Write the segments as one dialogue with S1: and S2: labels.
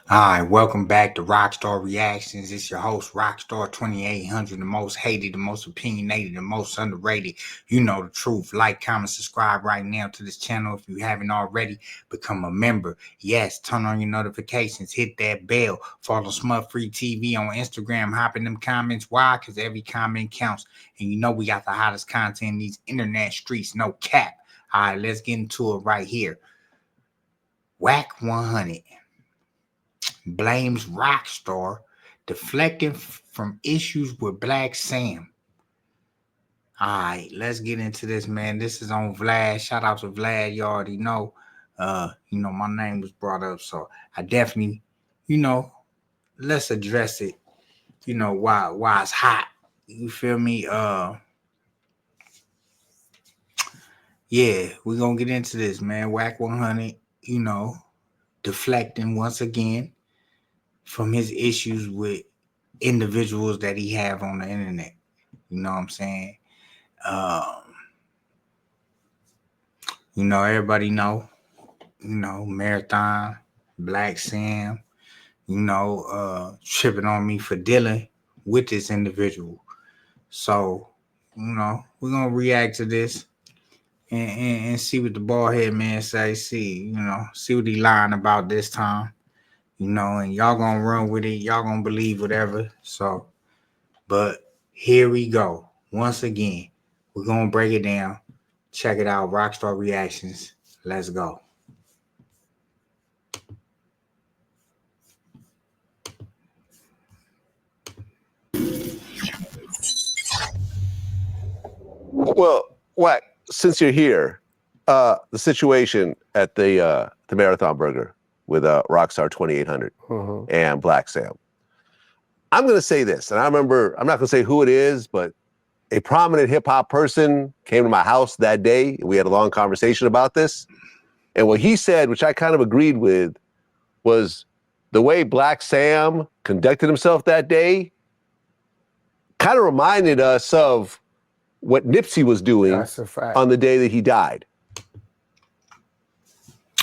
S1: Hi, welcome back to Rockstar Reactions. It's your host, Rocstar 2800, the most hated, the most opinionated, the most underrated. You know the truth. Like, comment, subscribe right now to this channel if you haven't already. Become a member. Yes, turn on your notifications. Hit that bell. Follow SmutfreeTV on Instagram. Hop in them comments. Why? Because every comment counts. And you know we got the hottest content in these internet streets. No cap. All right, let's get into it right here. WACK100 blames Rocstar deflecting from issues with Black Sam. All right, let's get into this, man. This is on Vlad. Shout out to Vlad. You already know. My name was brought up, so I definitely, let's address it. Why it's hot. You feel me? Yeah, we're gonna get into this, man. WACK100, deflecting once again from his issues with individuals that he have on the internet. You know what I'm saying? Everybody know, Marathon, Black Sam, tripping on me for dealing with this individual. So, we're going to react to this and see what the bald head man say. See what he lying about this time, and y'all going to run with it. Y'all going to believe whatever. So, but here we go. Once again, we're going to break it down. Check it out. Rockstar Reactions. Let's go.
S2: Well, Wack, since you're here, the situation at the Marathon Burger with Rocstar 2800 and Black Sam. I'm going to say this, and I'm not going to say who it is, but a prominent hip-hop person came to my house that day. We had a long conversation about this. And what he said, which I kind of agreed with, was the way Black Sam conducted himself that day kind of reminded us of what Nipsey was doing on the day that he died.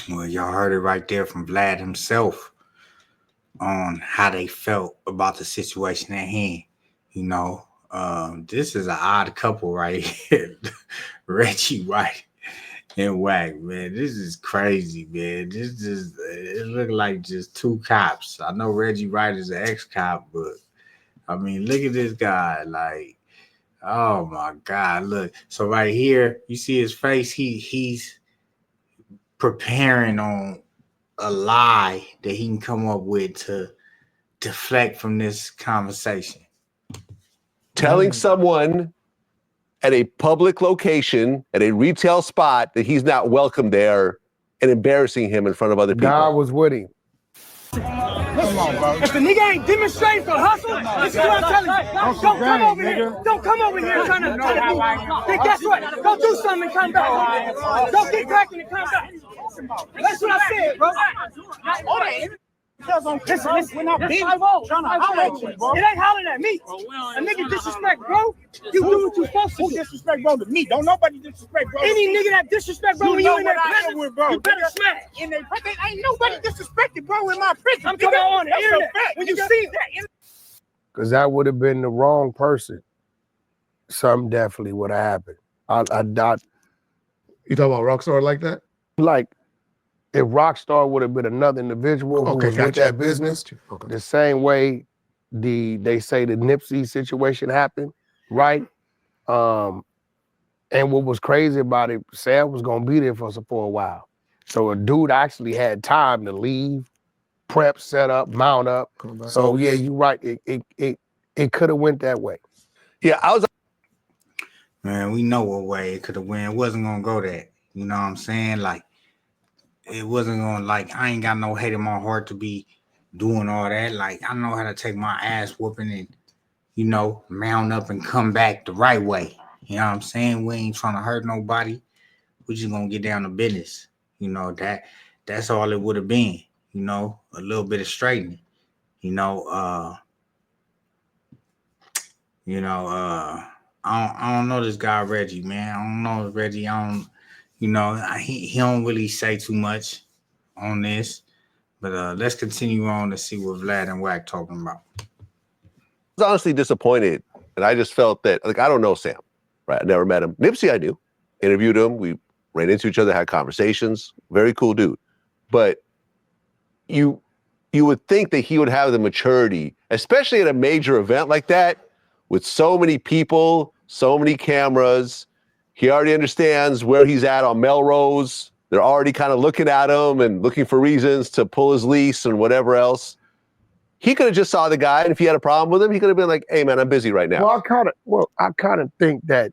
S1: Well, y'all heard it right there from Vlad himself on how they felt about the situation at hand. This is an odd couple right here. Reggie White and Wack, man. This is crazy, man. It looked like just two cops. I know Reggie White is an ex-cop, but I mean, look at this guy. Like, oh my God, look. So right here, you see his face. He's preparing on a lie that he can come up with to deflect from this conversation.
S2: Telling someone at a public location, at a retail spot, that he's not welcome there and embarrassing him in front of other people.
S3: God was with him.
S4: Come on, bro. If the nigga ain't demonstrating for hustle, this is what I'm telling you. Don't come over here. Don't come over here trying to think that's right. Go do something and come back. Don't get cracking and come back. That's what I said, bro. Listen, we're not big. Trying to holler at you, bro. It ain't hollering at me. A nigga disrespect, bro. You do what you supposed to. Who disrespect, bro, to me? Don't nobody disrespect, bro. Any nigga that disrespect, bro, when you in that prison, you better smack. In their prison, ain't nobody disrespected, bro, in my prison. I'm talking on the internet. When you see that.
S3: Because that would have been the wrong person. Something definitely would have happened.
S5: You talk about Rocstar like that?
S3: Like, if Rocstar would have been another individual who was with that business, the same way they say the Nipsey situation happened, right? And what was crazy about it, Sam was gonna be there for a while. So a dude actually had time to leave, prep, set up, mount up. So yeah, you're right. It could have went that way.
S2: Yeah,
S1: Man, we know what way it could have went. It wasn't gonna go that. You know what I'm saying? Like, it wasn't gonna, like, I ain't got no hate in my heart to be doing all that. Like, I know how to take my ass whooping and, mount up and come back the right way. You know what I'm saying? We ain't trying to hurt nobody. We just gonna get down to business. That's all it would have been. A little bit of straightening. I don't know this guy Reggie, man. I don't know Reggie. He don't really say too much on this, But let's continue on to see what Vlad and Wack talking about.
S2: I was honestly disappointed, and I just felt that, like, I don't know Sam, right? I never met him. Nipsey I knew, interviewed him, we ran into each other, had conversations, very cool dude. But you would think that he would have the maturity, especially at a major event like that, with so many people, so many cameras. He already understands where he's at on Melrose. They're already kind of looking at him and looking for reasons to pull his lease and whatever else. He could have just saw the guy, and if he had a problem with him, he could have been like, "Hey, man, I'm busy right now."
S3: Well, I kind of think that,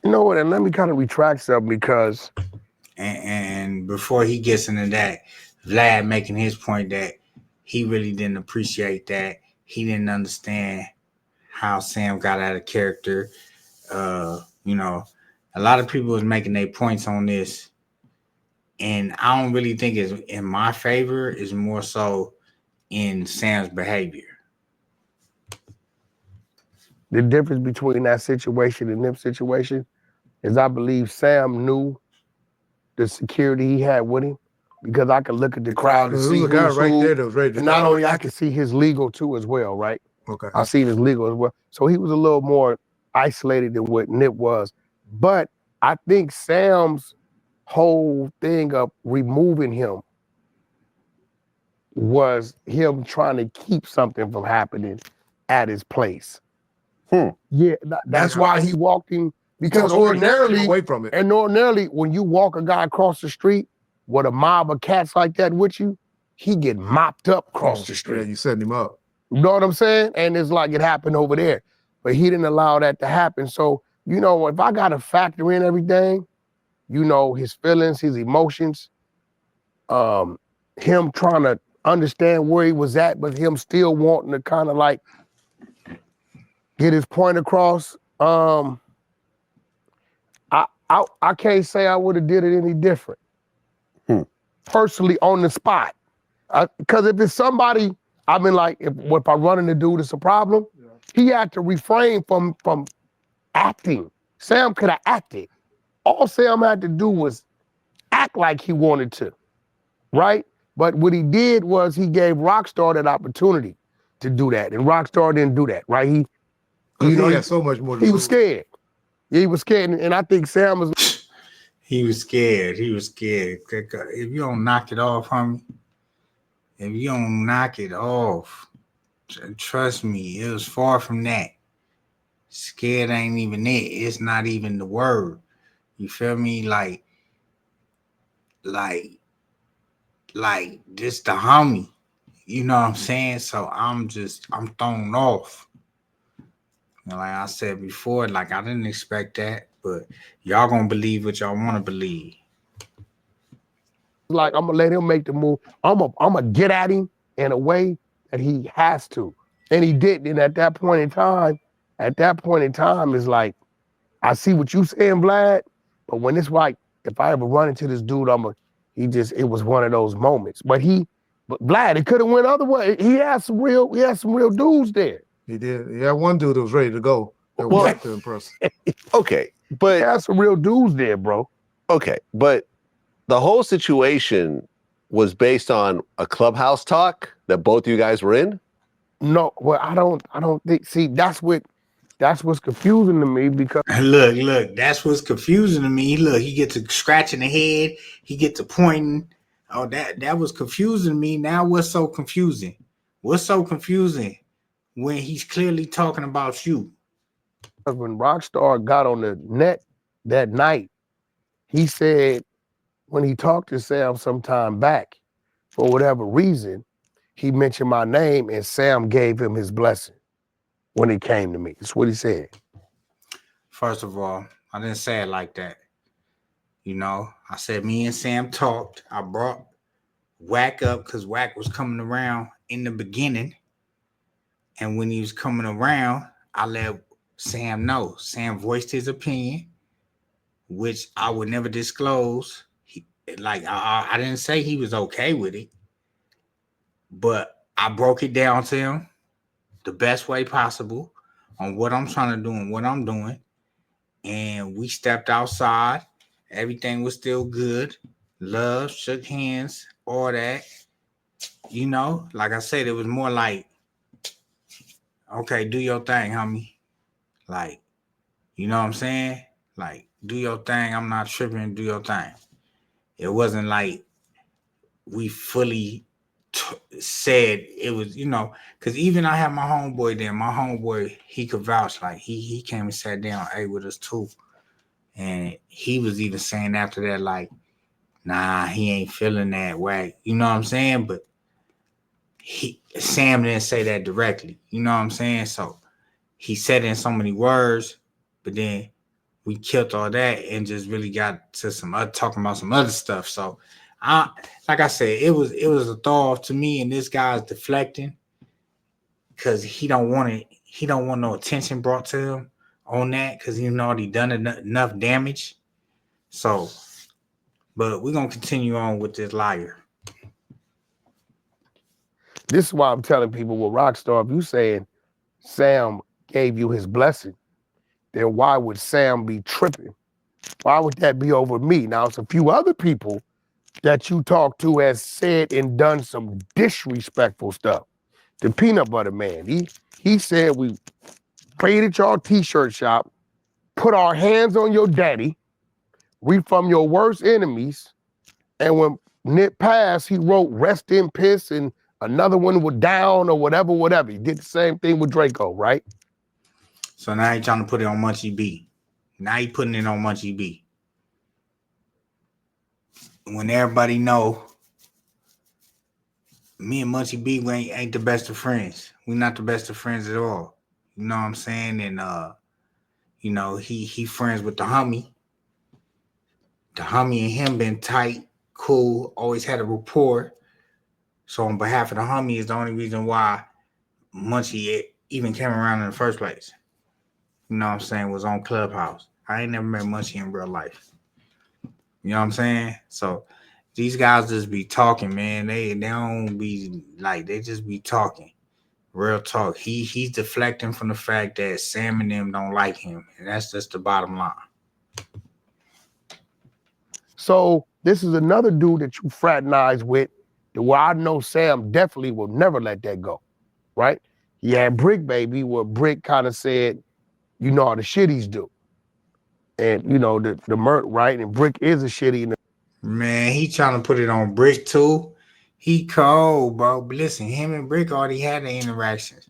S3: you know what, and let me kind of retract something because...
S1: And before he gets into that, Vlad making his point that he really didn't appreciate that. He didn't understand how Sam got out of character. You know, a lot of people was making their points on this, and I don't really think it's in my favor. It's more so in Sam's behavior.
S3: The difference between that situation and Nip's situation is I believe Sam knew the security he had with him, because I could look at the crowd and see who's
S5: right
S3: who.
S5: there that was ready to
S3: and not only I could see his legal too as well, right?
S5: Okay.
S3: I seen his legal as well. So he was a little more isolated than what Nip was. But I think Sam's whole thing of removing him was him trying to keep something from happening at his place. Yeah, that's why he walked him, because ordinarily,
S5: away from it.
S3: And ordinarily, when you walk a guy across the street with a mob of cats like that with you, he get mopped up across the street.
S5: Yeah, you setting him up.
S3: You know what I'm saying? And it's like it happened over there. But he didn't allow that to happen. So, you know, if I got to factor in everything, you know, his feelings, his emotions, him trying to understand where he was at, but him still wanting to kind of like get his point across. I can't say I would have did it any different. Personally, on the spot. Because if it's somebody, I mean, like, if I run into dude, it's a problem, he had to refrain from acting. Sam could have acted. All Sam had to do was act like he wanted to, right? But what he did was he gave Rocstar that opportunity to do that, and Rocstar didn't do that, right? He
S5: had so much more to do.
S3: He was scared. He was scared, and I think Sam was...
S1: He was scared. He was scared. If you don't knock it off, homie, if you don't knock it off, trust me, it was far from that. Scared ain't even it. It's not even the word. You feel me? Like this the homie. You know what I'm saying? So I'm thrown off. You know, like I said before, like I didn't expect that, but y'all gonna believe what y'all want to believe.
S3: Like, I'm gonna let him make the move. I'm gonna get at him in a way that he has to, and he didn't. And at that point in time, it's like, I see what you saying, Vlad, but when it's like, if I ever run into this dude, it was one of those moments. But Vlad, it could have went other way. He had some real dudes there.
S5: He did. He had one dude that was ready to go. That was to impress.
S2: Okay, but
S3: he had some real dudes there, bro.
S2: Okay, but the whole situation was based on a Clubhouse talk that both of you guys were in?
S3: No, well, I don't think. See, that's what's confusing to me, because
S1: look, that's what's confusing to me. Look, he gets to scratching the head, he gets to pointing. Oh, that was confusing to me. Now what's so confusing? What's so confusing when he's clearly talking about you?
S3: When Rocstar got on the net that night, he said when he talked to Sam some time back, for whatever reason, he mentioned my name and Sam gave him his blessing when he came to me. That's what he said.
S1: First of all, I didn't say it like that. You know, I said me and Sam talked. I brought Wack up because Wack was coming around in the beginning. And when he was coming around, I let Sam know. Sam voiced his opinion, which I would never disclose. I didn't say he was okay with it, but I broke it down to him the best way possible on what I'm trying to do and what I'm doing. And we stepped outside. Everything was still good. Love, shook hands. all that. You know, like I said, it was more like, okay, do your thing, homie. Like, you know what I'm saying? Like, do your thing. I'm not tripping. Do your thing. It wasn't like we fully said it was, you know, because even I had my homeboy there. My homeboy, he could vouch. Like, he came and sat down, ate with us too. And he was even saying after that, like, nah, he ain't feeling that way. You know what I'm saying? But Sam didn't say that directly. You know what I'm saying? So he said it in so many words, but then we killed all that and just really got to some other, talking about some other stuff. So like I said, it was a throw off to me, and this guy's deflecting because he don't want no attention brought to him on that because he's already done enough damage. So, but we're gonna continue on with this liar.
S3: This is why I'm telling people with Rocstar, if you saying Sam gave you his blessing, then why would Sam be tripping? Why would that be over me? Now, it's a few other people that you talk to has said and done some disrespectful stuff. The Peanut Butter Man, he said we prayed at y'all t-shirt shop, put our hands on your daddy, we from your worst enemies, and when Nip passed, he wrote rest in piss and another one was down or whatever. He did the same thing with Draco, right?
S1: So now he trying to put it on Munchie B. Now he putting it on Munchie B. When everybody know me and Munchie B we ain't the best of friends. We not the best of friends at all. You know what I'm saying? And you know, he friends with the homie. The homie and him been tight, cool, always had a rapport. So on behalf of the homie is the only reason why Munchie even came around in the first place. You know what I'm saying? Was on Clubhouse. I ain't never met Munchie in real life. You know what I'm saying? So these guys just be talking, man. They don't be like, they just be talking. Real talk. He's deflecting from the fact that Sam and them don't like him. And that's just the bottom line.
S3: So this is another dude that you fraternize with, where I know Sam definitely will never let that go, right? He had Bricc, baby, where Bricc kind of said, you know, all the shit he's do. And, you know, the Merc, right? And Bricc is a shitty.
S1: Man, he trying to put it on Bricc too. He cold, bro. But listen, him and Bricc already had the interactions.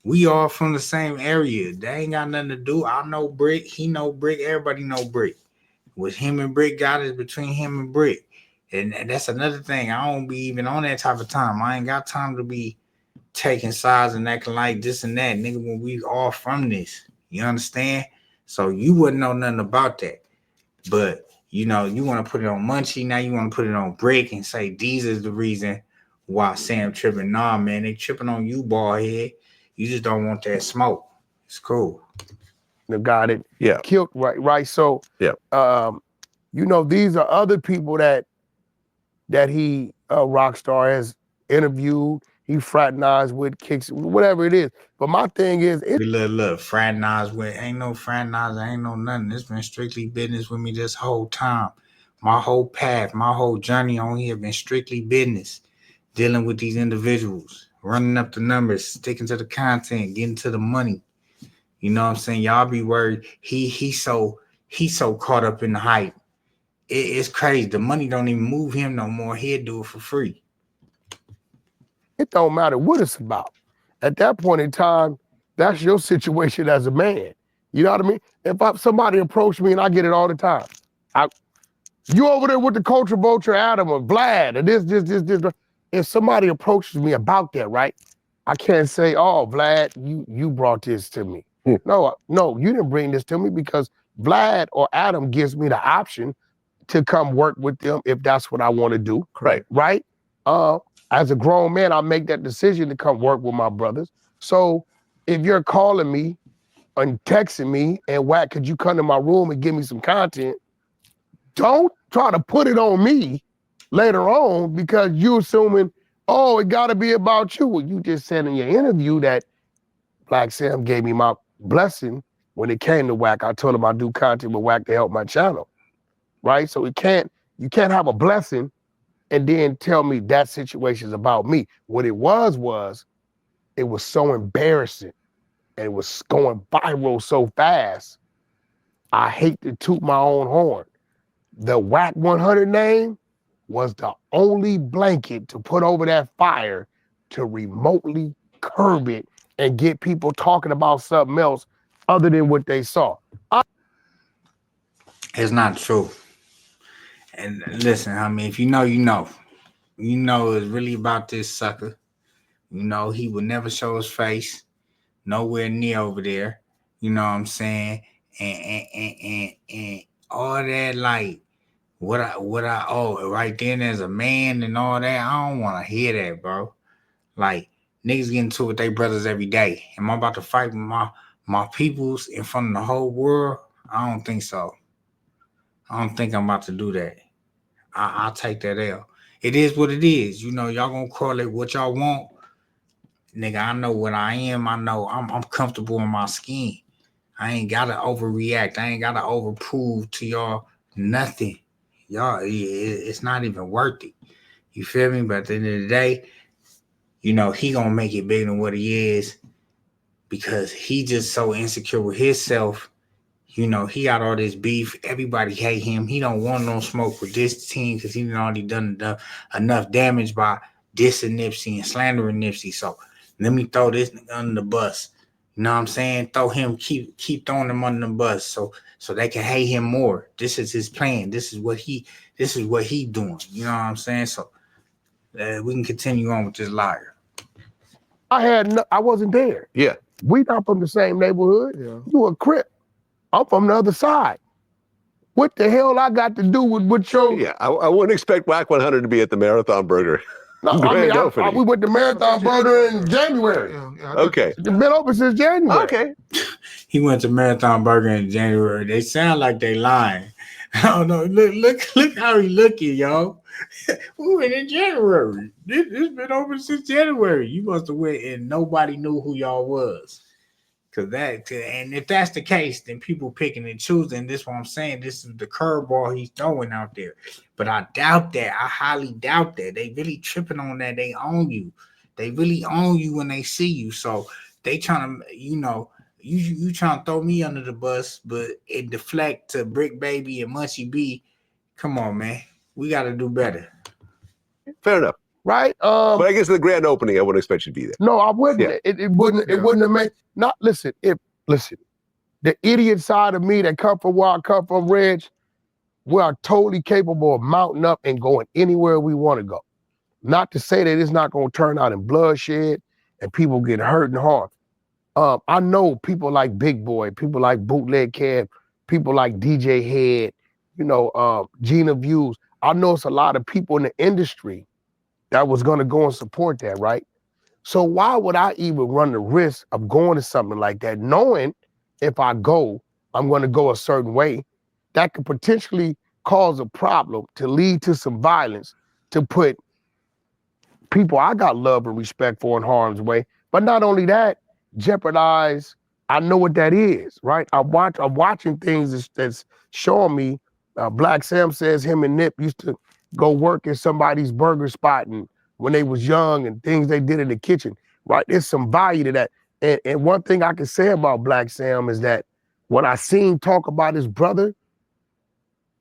S1: We all from the same area. They ain't got nothing to do. I know Bricc. He know Bricc. Everybody know Bricc. What him and Bricc got is between him and Bricc. And that's another thing. I don't be even on that type of time. I ain't got time to be taking sides and acting like this and that, nigga, when we all from this. You understand? So you wouldn't know nothing about that. But, you know, you want to put it on Munchie. Now you want to put it on Bricc and say these is the reason why Sam tripping. Nah, man, they tripping on you, bald head. You just don't want that smoke. It's cool.
S3: The guy that killed, right? So, you know, these are other people that he, Rocstar, has interviewed, he fraternized with, kicks, whatever it is. But my thing is,
S1: look, fraternized with, ain't no fraternized, ain't no nothing. It's been strictly business with me this whole time. My whole path, my whole journey on here been strictly business, dealing with these individuals, running up the numbers, sticking to the content, getting to the money. You know what I'm saying? Y'all be worried. He's so caught up in the hype. It's crazy. The money don't even move him no more. He'll do it for free.
S3: It don't matter what it's about. At that point in time, that's your situation as a man. You know what I mean? If somebody approached me, and I get it all the time, you over there with the culture vulture Adam or Vlad or this. If somebody approaches me about that, right? I can't say, oh, Vlad, you brought this to me. No, you didn't bring this to me because Vlad or Adam gives me the option to come work with them if that's what I want to do.
S2: Right.
S3: Right? As a grown man, I make that decision to come work with my brothers. So if you're calling me and texting me and Wack, could you come to my room and give me some content? Don't try to put it on me later on because you assuming, oh, it got to be about you. Well, you just said in your interview that Black Sam gave me my blessing when it came to Wack. I told him I do content with Wack to help my channel, right? So you can't have a blessing and then tell me that situation is about me. What it was it was so embarrassing and it was going viral so fast. I hate to toot my own horn. The WACK100 name was the only blanket to put over that fire to remotely curb it and get people talking about something else other than what they saw.
S1: It's not true. And listen, I mean, if you know, you know. You know it's really about this sucker. You know, he would never show his face nowhere near over there. You know what I'm saying? And all that, like, what I owe right then as a man and all that, I don't want to hear that, bro. Like, niggas get into it with their brothers every day. Am I about to fight with my peoples in front of the whole world? I don't think so. I don't think I'm about to do that. I'll take that L. It is what it is. You know, y'all gonna call it what y'all want. Nigga, I know what I am. I know I'm comfortable in my skin. I ain't gotta overreact. I ain't gotta overprove to y'all nothing. Y'all, it's not even worth it. You feel me? But at the end of the day, you know, he gonna make it bigger than what he is because he just so insecure with himself. You know, he got all this beef. Everybody hate him. He don't want no smoke with this team because he already done enough damage by dissing Nipsey and slandering Nipsey. So let me throw this nigga under the bus. You know what I'm saying? Throw him, keep throwing him under the bus so they can hate him more. This is his plan. This is what he doing. You know what I'm saying? So we can continue on with this liar.
S3: I wasn't there.
S2: Yeah.
S3: We not from the same neighborhood.
S5: Yeah.
S3: You a Crip. I'm from the other side. What the hell I got to do with what your...
S2: Yeah, I wouldn't expect WACK100 to be at the Marathon Burger.
S3: No, I mean, we went to Marathon Burger in January.
S2: Okay.
S3: It's been open since January.
S2: Okay.
S1: He went to Marathon Burger in January. They sound like they lying. I don't know. Look how he looking, y'all. We went in January. It's been open since January. You must have went and nobody knew who y'all was. And if that's the case, then people picking and choosing. This is what I'm saying. This is the curveball he's throwing out there. But I doubt that. I highly doubt that. They really tripping on that. They own you. They really own you when they see you. So they trying to, you know, you trying to throw me under the bus, but it deflect to Bricc Baby and Munchie B. Come on, man. We got to do better.
S2: Fair enough.
S3: Right?
S2: But I guess the grand opening, I wouldn't expect you to be there.
S3: No, I wouldn't.
S2: Yeah.
S3: It wouldn't have made... Listen, the idiot side of me that come from where I come from, Reg, we are totally capable of mounting up and going anywhere we want to go. Not to say that it's not going to turn out in bloodshed and people get hurt and harmed. I know people like Big Boy, people like Bootleg Cab, people like DJ Head, you know, Gina Views. I know it's a lot of people in the industry that was going to go and support that, right? So why would I even run the risk of going to something like that, knowing if I go, I'm going to go a certain way that could potentially cause a problem to lead to some violence, to put people I got love and respect for in harm's way. But not only that, jeopardize, I know what that is, right? I'm watching things that's showing me, Black Sam says him and Nip used to go work at somebody's burger spot and when they was young and things they did in the kitchen, right? There's some value to that. And one thing I can say about Black Sam is that when I seen him talk about his brother,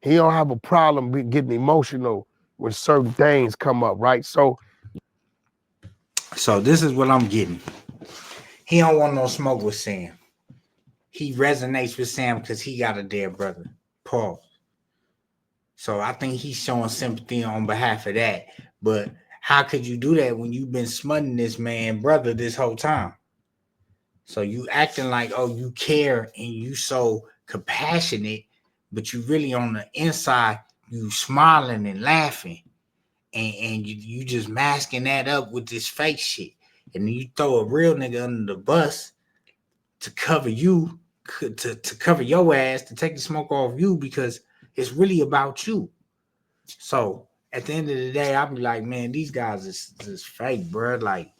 S3: he don't have a problem getting emotional when certain things come up, right? So
S1: this is what I'm getting. He don't want no smoke with Sam. He resonates with Sam because he got a dead brother, Paul. So I think he's showing sympathy on behalf of that. But how could you do that when you've been smutting this man brother this whole time? So you acting like, oh, you care and you so compassionate, but you really on the inside, you smiling and laughing. And you just masking that up with this fake shit. And then you throw a real nigga under the bus to cover you, to cover your ass, to take the smoke off you because it's really about you. So at the end of the day, I'll be like, man, these guys is fake, bro. Like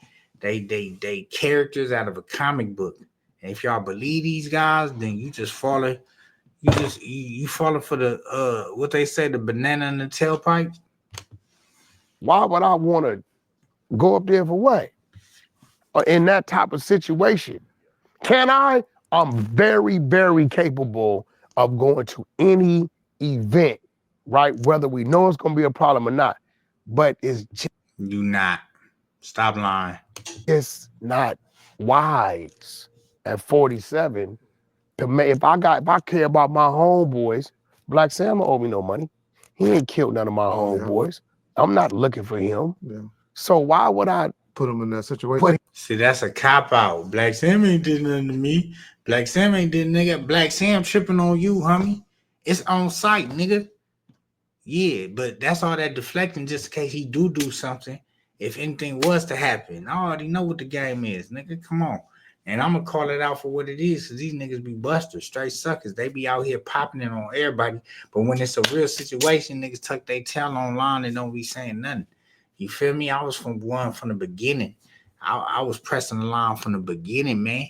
S1: they characters out of a comic book. And if y'all believe these guys, then you just falling. You falling for the what they say, the banana in the tailpipe.
S3: Why would I want to go up there for what? In that type of situation. Can I? I'm very, very capable of going to any event, right? Whether we know it's going to be a problem or not. But it's just,
S1: Do not. Stop lying.
S3: it's not wise at 47 to make, if I care about my homeboys, Black Sam don't owe me no money. He ain't killed none of my homeboys. I'm not looking for him.
S5: Yeah.
S3: So why would I
S5: Put him in that situation?
S1: See, that's a cop out. Black Sam ain't did nothing to me. Black Sam ain't did nigga. Black Sam tripping on you, homie. It's on site, nigga. Yeah, but that's all that deflecting just in case he do something. If anything was to happen, I already know what the game is, nigga. Come on. And I'm going to call it out for what it is, because these niggas be busters, straight suckers. They be out here popping it on everybody. But when it's a real situation, niggas tuck their tail online and don't be saying nothing. You feel me? I was from the beginning. I was pressing the line from the beginning, man.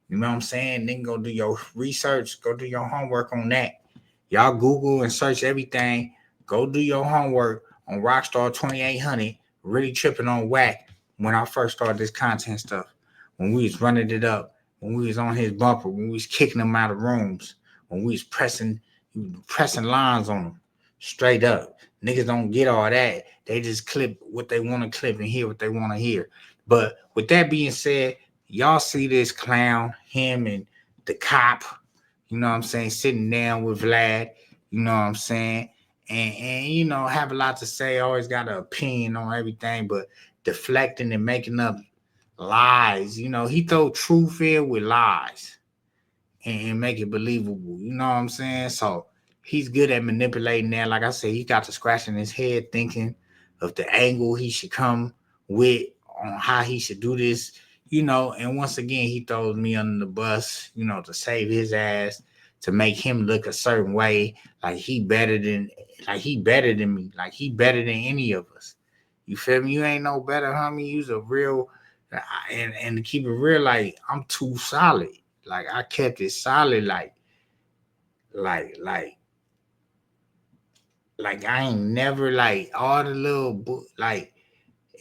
S1: You know what I'm saying? Then go do your research. Go do your homework on that. Y'all Google and search everything. Go do your homework on Rocstar 2800. Really tripping on Wack when I first started this content stuff. When we was running it up. When we was on his bumper. When we was kicking him out of rooms. When we was pressing lines on him. Straight up. Niggas don't get all that. They just clip what they want to clip and hear what they want to hear. But with that being said, y'all see this clown, him and the cop, you know what I'm saying, sitting down with Vlad, you know what I'm saying, and you know, have a lot to say, always got an opinion on everything, but deflecting and making up lies. You know, he throw truth in with lies and make it believable, you know what I'm saying? So he's good at manipulating that. Like I said, he got to scratching his head thinking of the angle he should come with on how he should do this, you know, and once again, he throws me under the bus, you know, to save his ass, to make him look a certain way, like he better than me, like he better than any of us. You feel me? You ain't no better, homie. You's a real, and to keep it real, like, I'm too solid. Like, I kept it solid, like I ain't never, like, all the little, like,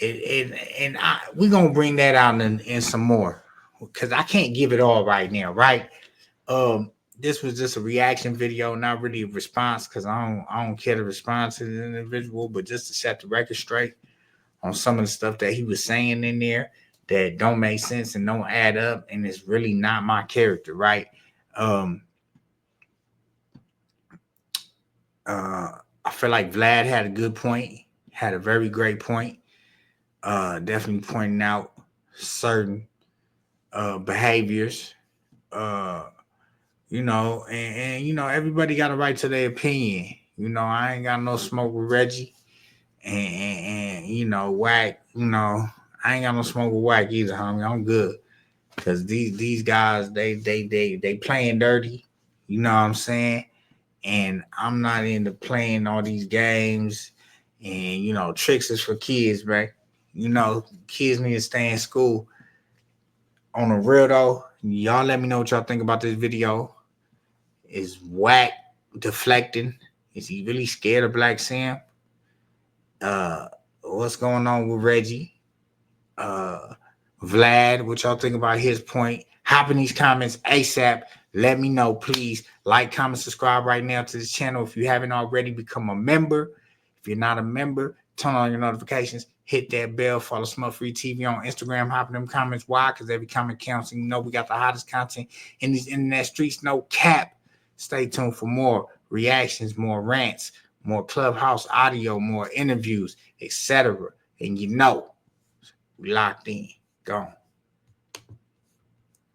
S1: we gonna bring that out in some more, because I can't give it all right now, right? This was just a reaction video, not really a response, because I don't care to respond to the individual, but just to set the record straight on some of the stuff that he was saying in there that don't make sense and don't add up, and it's really not my character, right? I feel like Vlad had a good point, had a very great point. Definitely pointing out certain behaviors, you know, and you know, everybody got a right to their opinion. You know, I ain't got no smoke with Reggie, and you know, Wack. You know, I ain't got no smoke with Wack either, homie. I'm good, because these guys they playing dirty. You know what I'm saying? And I'm not into playing all these games, and you know, tricks is for kids, right? You know, kids need to stay in school. On the real though, y'all let me know what y'all think about this video. Is Wack deflecting? Is he really scared of Black Sam? What's going on with Reggie? Vlad, what y'all think about his point? Hop in these comments ASAP. Let me know, please. Like, comment, subscribe right now to this channel. If you haven't already, become a member. If you're not a member, turn on your notifications. Hit that bell. Follow SmutfreeTV on Instagram. Hop in them comments. Why? Because every comment counts. And you know we got the hottest content in these internet streets. No cap. Stay tuned for more reactions, more rants, more Clubhouse audio, more interviews, etc. And you know, we locked in. Gone.